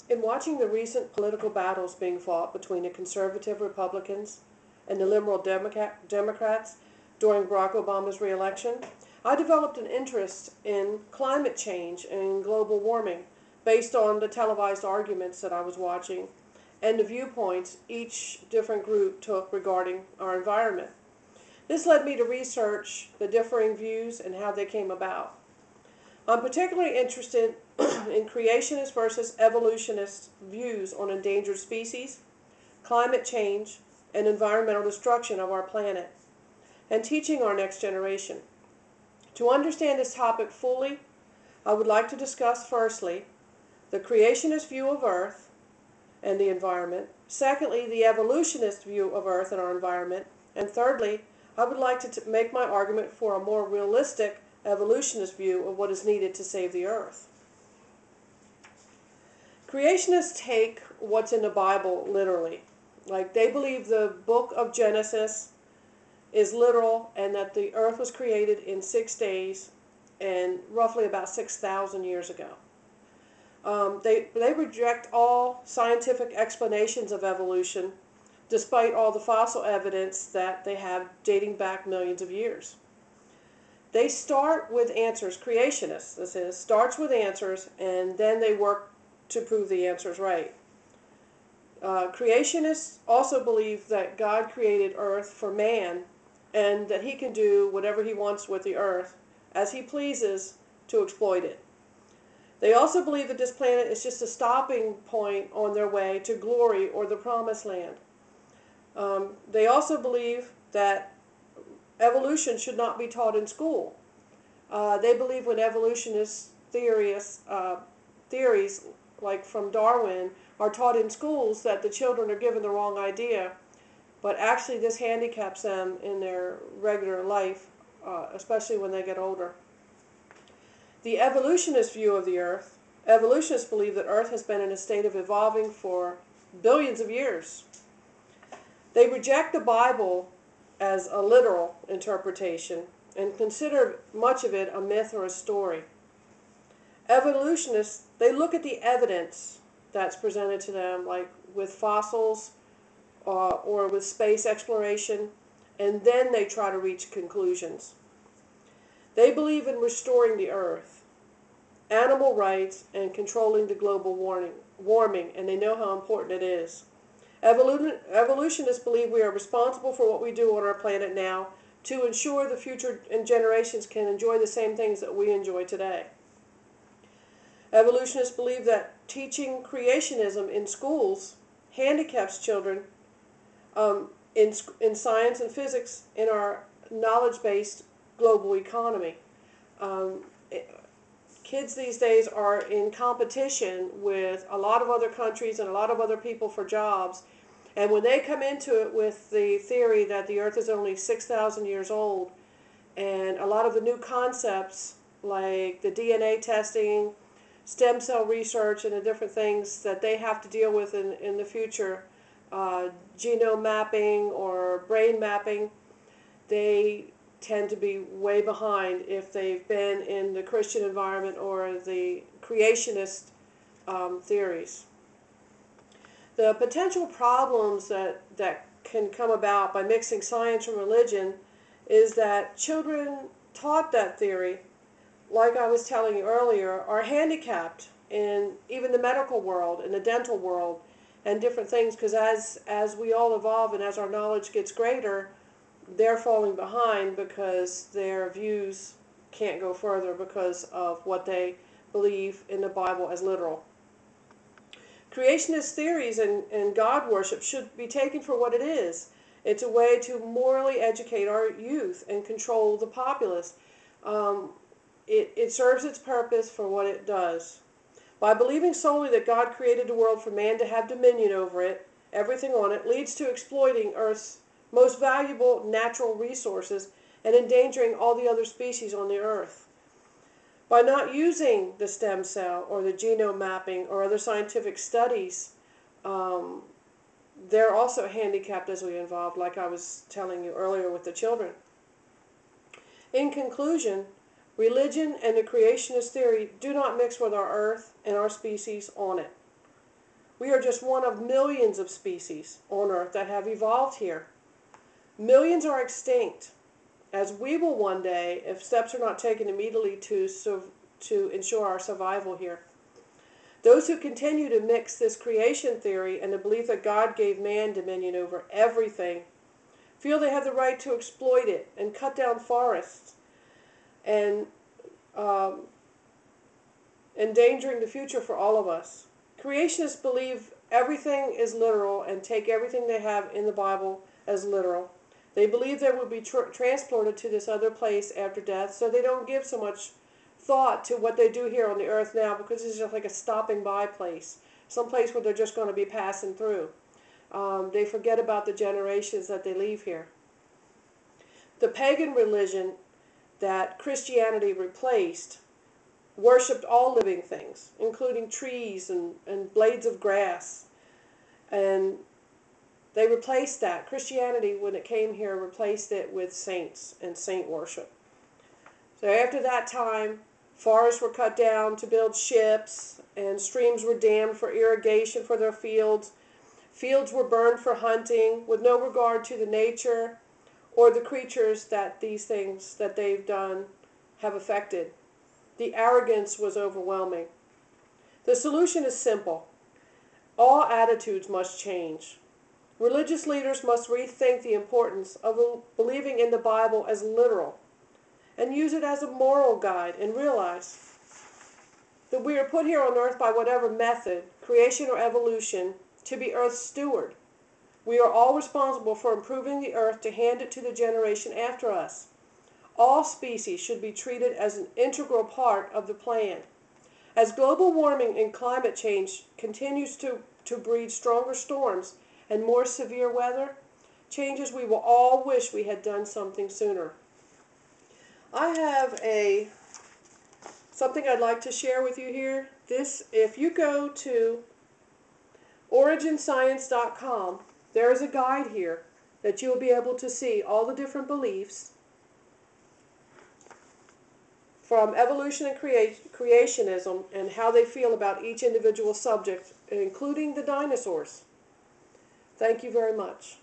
In watching the recent political battles being fought between the conservative Republicans and the liberal Democrats during Barack Obama's reelection, I developed an interest in climate change and global warming based on the televised arguments that I was watching and the viewpoints each different group took regarding our environment. This led me to research the differing views and how they came about. I'm particularly interested in creationist versus evolutionist views on endangered species, climate change, and environmental destruction of our planet, and teaching our next generation. To understand this topic fully, I would like to discuss firstly the creationist view of Earth and the environment, secondly the evolutionist view of Earth and our environment, and thirdly I would like to make my argument for a more realistic evolutionist view of what is needed to save the Earth. Creationists take what's in the Bible literally. Like they believe the book of Genesis is literal and that the earth was created in 6 days and roughly about 6,000 years ago. They reject all scientific explanations of evolution despite all the fossil evidence that they have dating back millions of years. They start with answers, creationists, this is, starts with answers, and then they work to prove the answers right. Creationists also believe that God created Earth for man and that he can do whatever he wants with the Earth as he pleases to exploit it. They also believe that this planet is just a stopping point on their way to glory or the promised land. They also believe that evolution should not be taught in school. They believe when evolutionist theories like from Darwin are taught in schools that the children are given the wrong idea, but actually this handicaps them in their regular life, especially when they get older. The evolutionist view of the Earth, evolutionists believe that Earth has been in a state of evolving for billions of years. They reject the Bible as a literal interpretation and consider much of it a myth or a story. Evolutionists, they look at the evidence that's presented to them, like with fossils or with space exploration, and then they try to reach conclusions. They believe in restoring the Earth, animal rights, and controlling the global warming, and they know how important it is. Evolutionists believe we are responsible for what we do on our planet now to ensure the future generations can enjoy the same things that we enjoy today. Evolutionists believe that teaching creationism in schools handicaps children in science and physics in our knowledge-based global economy. Kids these days are in competition with a lot of other countries and a lot of other people for jobs. And when they come into it with the theory that the Earth is only 6,000 years old, and a lot of the new concepts like the DNA testing, stem cell research, and the different things that they have to deal with in the future, genome mapping or brain mapping, they tend to be way behind if they've been in the Christian environment or the creationist theories. The potential problems that can come about by mixing science and religion is that children taught that theory, like I was telling you earlier, are handicapped in even the medical world, in the dental world, and different things, because as we all evolve and as our knowledge gets greater, they're falling behind because their views can't go further because of what they believe in the Bible as literal. Creationist theories and God worship should be taken for what it is. It's a way to morally educate our youth and control the populace. It serves its purpose for what it does. By believing solely that God created the world for man to have dominion over it, everything on it, leads to exploiting Earth's most valuable natural resources and endangering all the other species on the Earth. By not using the stem cell or the genome mapping or other scientific studies, they're also handicapped as we evolve, like I was telling you earlier with the children. In conclusion, religion and the creationist theory do not mix with our Earth and our species on it. We are just one of millions of species on Earth that have evolved here. Millions are extinct, as we will one day if steps are not taken immediately to ensure our survival here. Those who continue to mix this creation theory and the belief that God gave man dominion over everything feel they have the right to exploit it and cut down forests and endangering the future for all of us. Creationists believe everything is literal and take everything they have in the Bible as literal. They believe they will be transported to this other place after death, so they don't give so much thought to what they do here on the earth now, because it's just like a stopping by place, some place where they're just going to be passing through. They forget about the generations that they leave here. The pagan religion that Christianity replaced worshipped all living things, including trees and blades of grass. And they replaced that. Christianity, when it came here, replaced it with saints and saint worship. So after that time, forests were cut down to build ships, and streams were dammed for irrigation for their fields. Fields were burned for hunting, with no regard to the nature or the creatures that these things that they've done have affected. The arrogance was overwhelming. The solution is simple. All attitudes must change. Religious leaders must rethink the importance of believing in the Bible as literal and use it as a moral guide, and realize that we are put here on earth by whatever method, creation or evolution, to be Earth's steward. We are all responsible for improving the earth to hand it to the generation after us. All species should be treated as an integral part of the plan. As global warming and climate change continues to breed stronger storms and more severe weather changes, we will all wish we had done something sooner. I have something I'd like to share with you here. If you go to origenscience.com, there is a guide here that you'll be able to see all the different beliefs from evolution and creationism and how they feel about each individual subject, including the dinosaurs. Thank you very much.